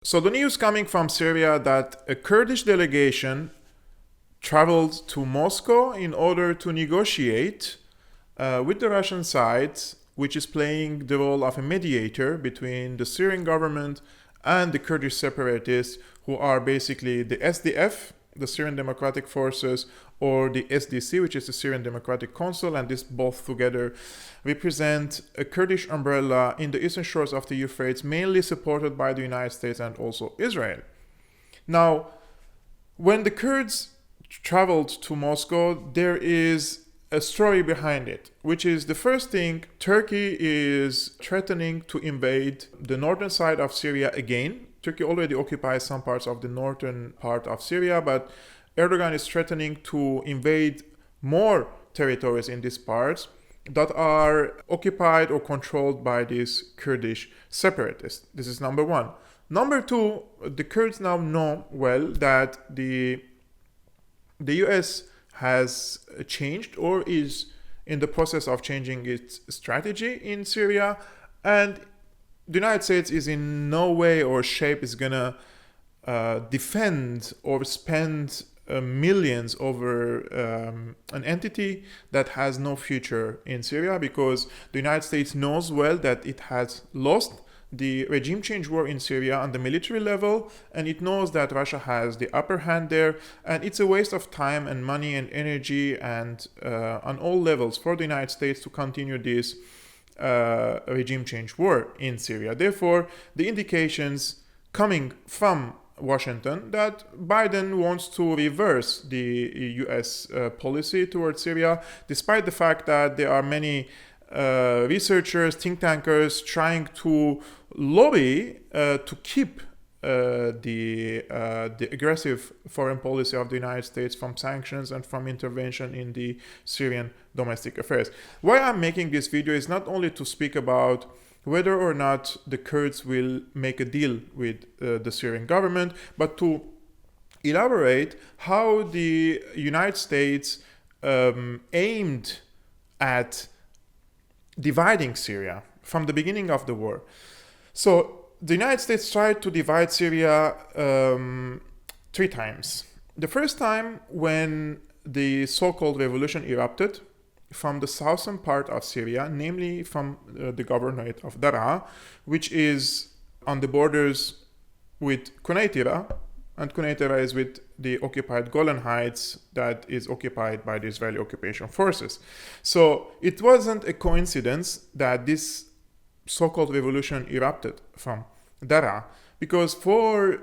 So the news coming from Syria that a Kurdish delegation traveled to Moscow in order to negotiate with the Russian side, which is playing the role of a mediator between the Syrian government and the Kurdish separatists, who are basically the SDF, the Syrian Democratic Forces, or the SDC, which is the Syrian Democratic Council, and this both together represent a Kurdish umbrella in the eastern shores of the Euphrates, mainly supported by the United States and also Israel. Now, when the Kurds traveled to Moscow, there is a story behind it, which is the first thing: Turkey is threatening to invade the northern side of Syria again. Turkey already occupies some parts of the northern part of Syria, but Erdogan is threatening to invade more territories in these parts that are occupied or controlled by these Kurdish separatists. This is number one. Number two, the Kurds now know well that the US has changed or is in the process of changing its strategy in Syria, and the United States is in no way or shape is gonna defend or spend millions over an entity that has no future in Syria, because the United States knows well that it has lost the regime change war in Syria on the military level, and it knows that Russia has the upper hand there, and it's a waste of time and money and energy and on all levels for the United States to continue this regime change war in Syria. Therefore, the indications coming from Washington that Biden wants to reverse the US policy towards Syria, despite the fact that there are many researchers, think tankers trying to lobby to keep the aggressive foreign policy of the United States from sanctions and from intervention in the Syrian domestic affairs. Why I'm making this video is not only to speak about whether or not the Kurds will make a deal with the Syrian government, but to elaborate how the United States aimed at dividing Syria from the beginning of the war. So the United States tried to divide Syria 3 times. The first time when the so-called revolution erupted from the southern part of Syria, namely from the governorate of Daraa, which is on the borders with Quneitra, and Quneitra is with the occupied Golan Heights that is occupied by the Israeli occupation forces. So it wasn't a coincidence that this so-called revolution erupted from Daraa, because for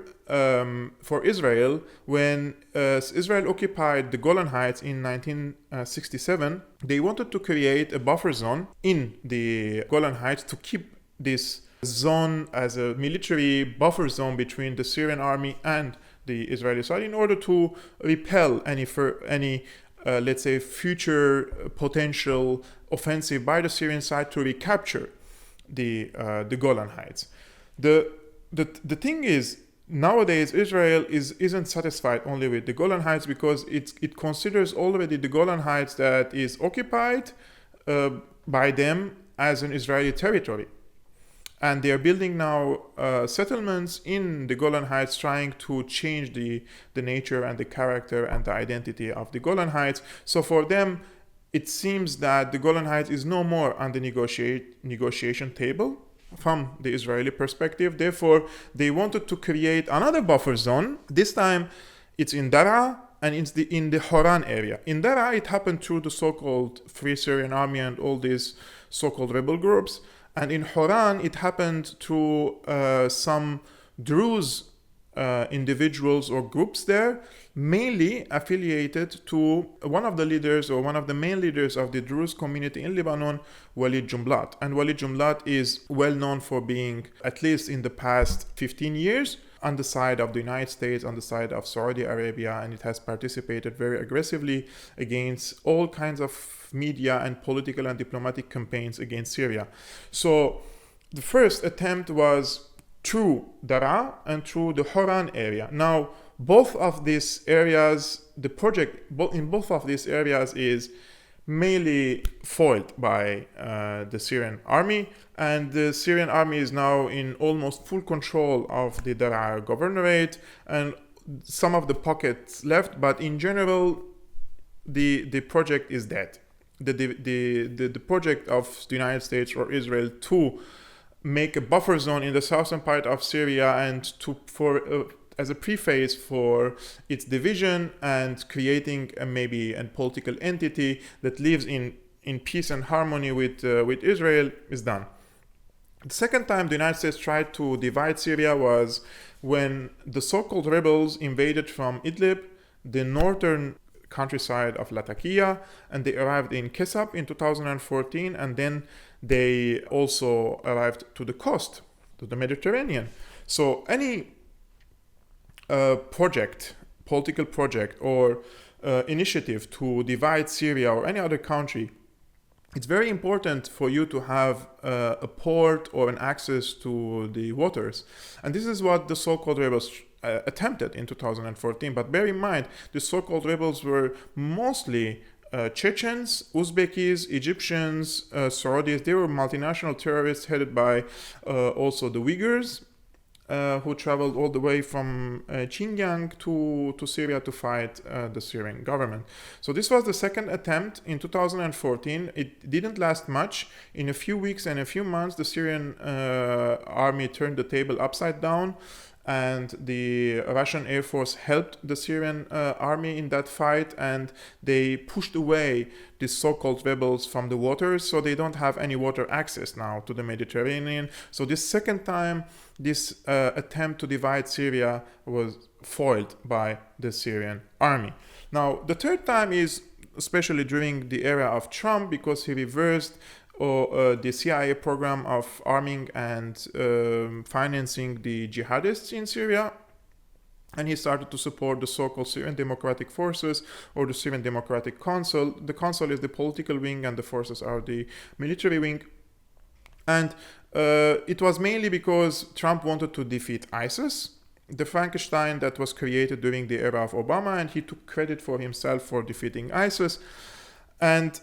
Israel, when Israel occupied the Golan Heights in 1967, they wanted to create a buffer zone in the Golan Heights to keep this zone as a military buffer zone between the Syrian army and the Israeli side, in order to repel any let's say, future potential offensive by the Syrian side to recapture the Golan Heights. The thing is, nowadays Israel isn't satisfied only with the Golan Heights, because it considers already the Golan Heights that is occupied by them as an Israeli territory. And they are building now settlements in the Golan Heights, trying to change the nature and the character and the identity of the Golan Heights. So for them, it seems that the Golan Heights is no more on the negotiation table from the Israeli perspective. Therefore, they wanted to create another buffer zone. This time, it's in Daraa, and it's in the Horan area. In Daraa, it happened through the so-called Free Syrian Army and all these so-called rebel groups. And in Horan, it happened through some Druze individuals or groups there, mainly affiliated to one of the leaders or one of the main leaders of the Druze community in Lebanon, Walid Jumblat. And Walid Jumblat is well known for being, at least in the past 15 years, on the side of the United States, on the side of Saudi Arabia, and it has participated very aggressively against all kinds of media and political and diplomatic campaigns against Syria. So the first attempt was through Daraa and through the Horan area. Now, both of these areas, the project in both of these areas is mainly foiled by the Syrian army. And the Syrian army is now in almost full control of the Darar governorate and some of the pockets left, but in general, the project is dead. The project of the United States or Israel to make a buffer zone in the southern part of Syria and as a preface for its division and creating maybe a political entity that lives in peace and harmony with Israel is done. The second time the United States tried to divide Syria was when the so-called rebels invaded from Idlib, the northern countryside of Latakia, and they arrived in Kesab in 2014, and then they also arrived to the coast, to the Mediterranean. So any political project or initiative to divide Syria or any other country, it's very important for you to have a port or an access to the waters. And this is what the so-called rebels attempted in 2014. But bear in mind, the so-called rebels were mostly Chechens, Uzbekis, Egyptians, Saudis. They were multinational terrorists headed by also the Uyghurs, who traveled all the way from Xinjiang to Syria to fight the Syrian government. So this was the second attempt in 2014. It didn't last much. In a few weeks and a few months, the Syrian army turned the table upside down, and the Russian Air Force helped the Syrian army in that fight, and they pushed away the so-called rebels from the waters, so they don't have any water access now to the Mediterranean. So this second time, this attempt to divide Syria was foiled by the Syrian army. Now, the third time is especially during the era of Trump, because he reversed the CIA program of arming and financing the jihadists in Syria, and he started to support the so-called Syrian Democratic Forces or the Syrian Democratic Council. The council is the political wing and the forces are the military wing. And it was mainly because Trump wanted to defeat ISIS, the Frankenstein that was created during the era of Obama, and he took credit for himself for defeating ISIS. And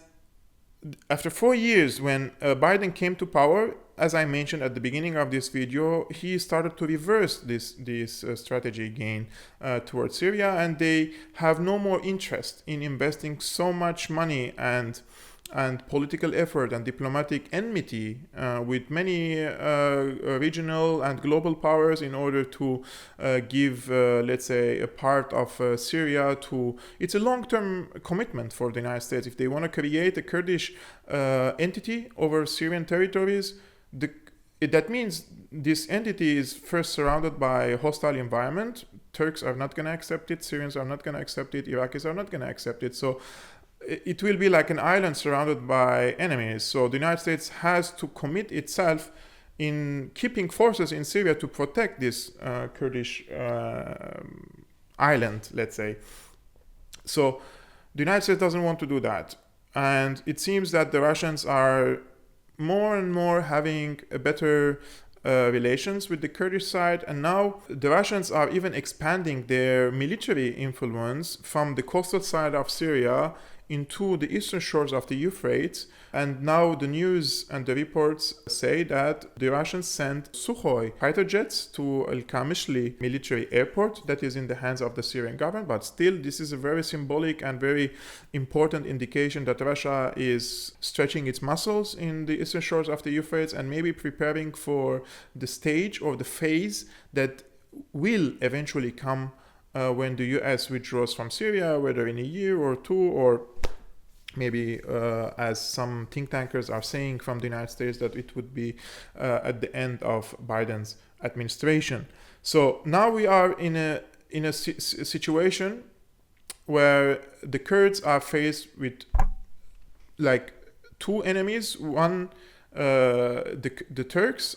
after 4 years, when Biden came to power, as I mentioned at the beginning of this video, he started to reverse this strategy again towards Syria, and they have no more interest in investing so much money and political effort and diplomatic enmity with many regional and global powers in order to give, let's say, a part of Syria to... It's a long-term commitment for the United States. If they want to create a Kurdish entity over Syrian territories, that means this entity is first surrounded by a hostile environment. Turks are not going to accept it, Syrians are not going to accept it, Iraqis are not going to accept it. So it will be like an island surrounded by enemies. So the United States has to commit itself in keeping forces in Syria to protect this Kurdish island, let's say. So the United States doesn't want to do that. And it seems that the Russians are more and more having a better relations with the Kurdish side, and now the Russians are even expanding their military influence from the coastal side of Syria into the eastern shores of the Euphrates. And now the news and the reports say that the Russians sent Sukhoi fighter jets to Al-Kamishli military airport that is in the hands of the Syrian government. But still, this is a very symbolic and very important indication that Russia is stretching its muscles in the eastern shores of the Euphrates and maybe preparing for the stage or the phase that will eventually come when the US withdraws from Syria, whether in a year or two, or maybe as some think tankers are saying from the United States, that it would be at the end of Biden's administration. So now we are in a situation where the Kurds are faced with like two enemies. One, the Turks.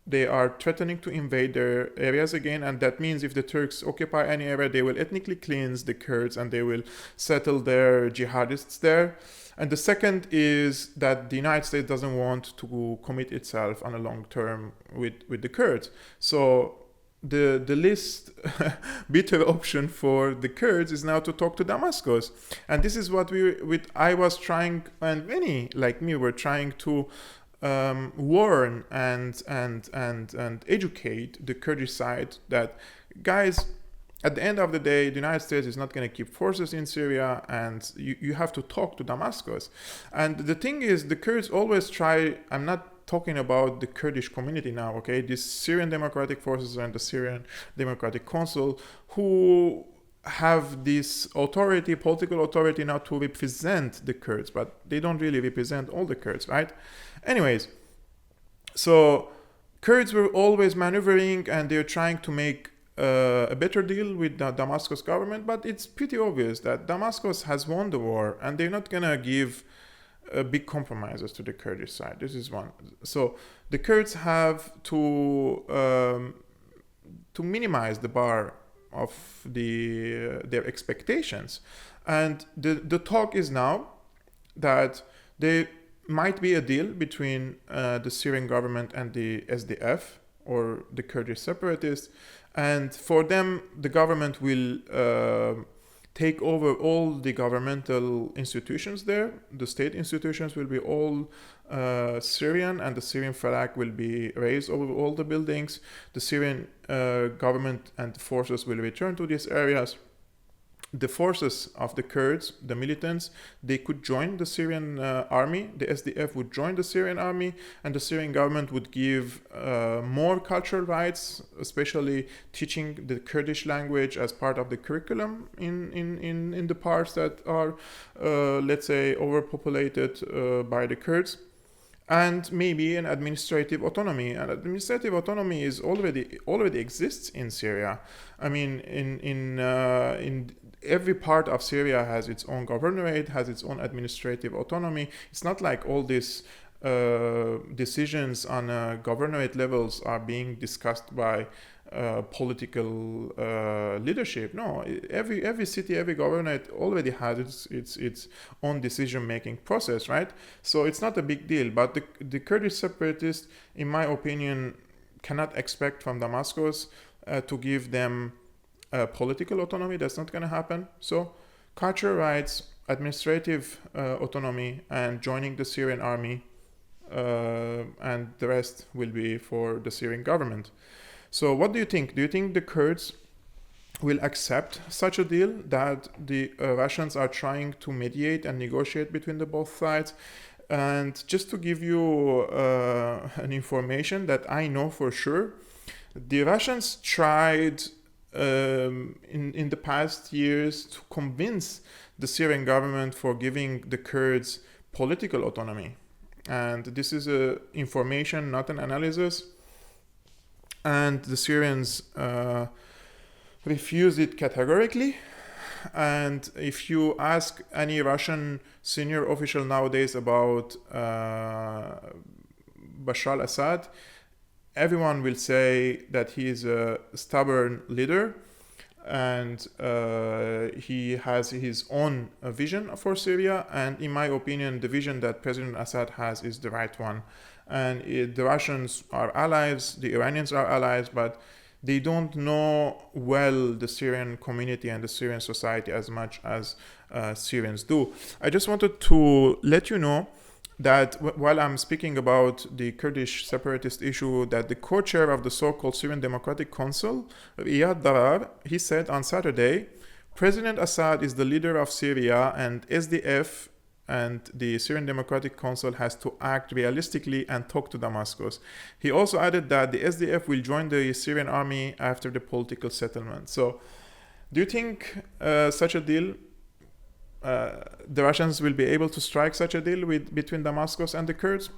They are threatening to invade their areas again, and that means if the Turks occupy any area, they will ethnically cleanse the Kurds and they will settle their jihadists there. And the second is that the United States doesn't want to commit itself on a long term with the Kurds. So the least bitter option for the Kurds is now to talk to Damascus, and this is what I was trying, and many like me were trying to warn and educate the Kurdish side that, guys, at the end of the day, the United States is not going to keep forces in Syria, and you have to talk to Damascus. And the thing is, the Kurds always try, I'm not talking about the Kurdish community now, okay? These Syrian Democratic Forces and the Syrian Democratic Council, who have this authority, political authority now to represent the Kurds, but they don't really represent all the Kurds, right? Anyways, so Kurds were always maneuvering and they're trying to make a better deal with the Damascus government, but it's pretty obvious that Damascus has won the war and they're not gonna give big compromises to the Kurdish side. This is one. So the Kurds have to minimize the bar of their expectations, and the talk is now that there might be a deal between the Syrian government and the SDF, or the Kurdish separatists, and for them the government will take over all the governmental institutions there. The state institutions will be all Syrian, and the Syrian flag will be raised over all the buildings. The Syrian government and forces will return to these areas. The forces of the Kurds, the militants, they could join the Syrian army. The SDF would join the Syrian army, and the Syrian government would give more cultural rights, especially teaching the Kurdish language as part of the curriculum in the parts that are, let's say, overpopulated by the Kurds. And maybe an administrative autonomy. And administrative autonomy is already exists in Syria. I mean, in every part of Syria has its own governorate, has its own administrative autonomy. It's not like all these decisions on governorate levels are being discussed by political leadership. No, every city, every governorate already has its own decision-making process, right? So it's not a big deal. But the Kurdish separatists, in my opinion, cannot expect from Damascus to give them political autonomy. That's not going to happen. So cultural rights, administrative autonomy, and joining the Syrian army, and the rest will be for the Syrian government. So what do you think? Do you think the Kurds will accept such a deal, that the Russians are trying to mediate and negotiate between the both sides? And just to give you an information that I know for sure, the Russians tried in the past years to convince the Syrian government for giving the Kurds political autonomy. And this is information, not an analysis. And the Syrians refused it categorically. And if you ask any Russian senior official nowadays about Bashar al-Assad, everyone will say that he is a stubborn leader, and he has his own vision for Syria. And in my opinion, the vision that President Assad has is the right one. And the Russians are allies, the Iranians are allies, but they don't know well the Syrian community and the Syrian society as much as Syrians do. I just wanted to let you know that while I'm speaking about the Kurdish separatist issue, that the co-chair of the so-called Syrian Democratic Council, Riad Darar, he said on Saturday, President Assad is the leader of Syria, and SDF and the Syrian Democratic Council has to act realistically and talk to Damascus. He also added that the SDF will join the Syrian army after the political settlement. So, do you think such a deal, the Russians will be able to strike such a deal between Damascus and the Kurds?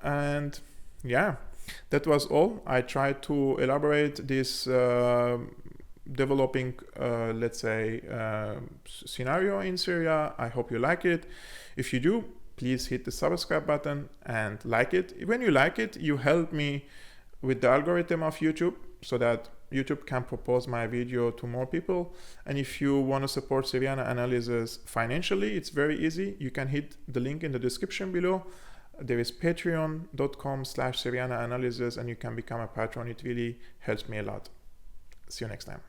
And yeah, that was all. I tried to elaborate this developing, let's say, scenario in Syria. I hope you like it. If you do, please hit the subscribe button and like it. When you like it, you help me with the algorithm of YouTube, so that YouTube can propose my video to more people. And if you want to support Syriana analysis financially, it's very easy. You can hit the link in the description below. There is patreon.com/Syriana analysis, and you can become a patron. It really helps me a lot. See you next time.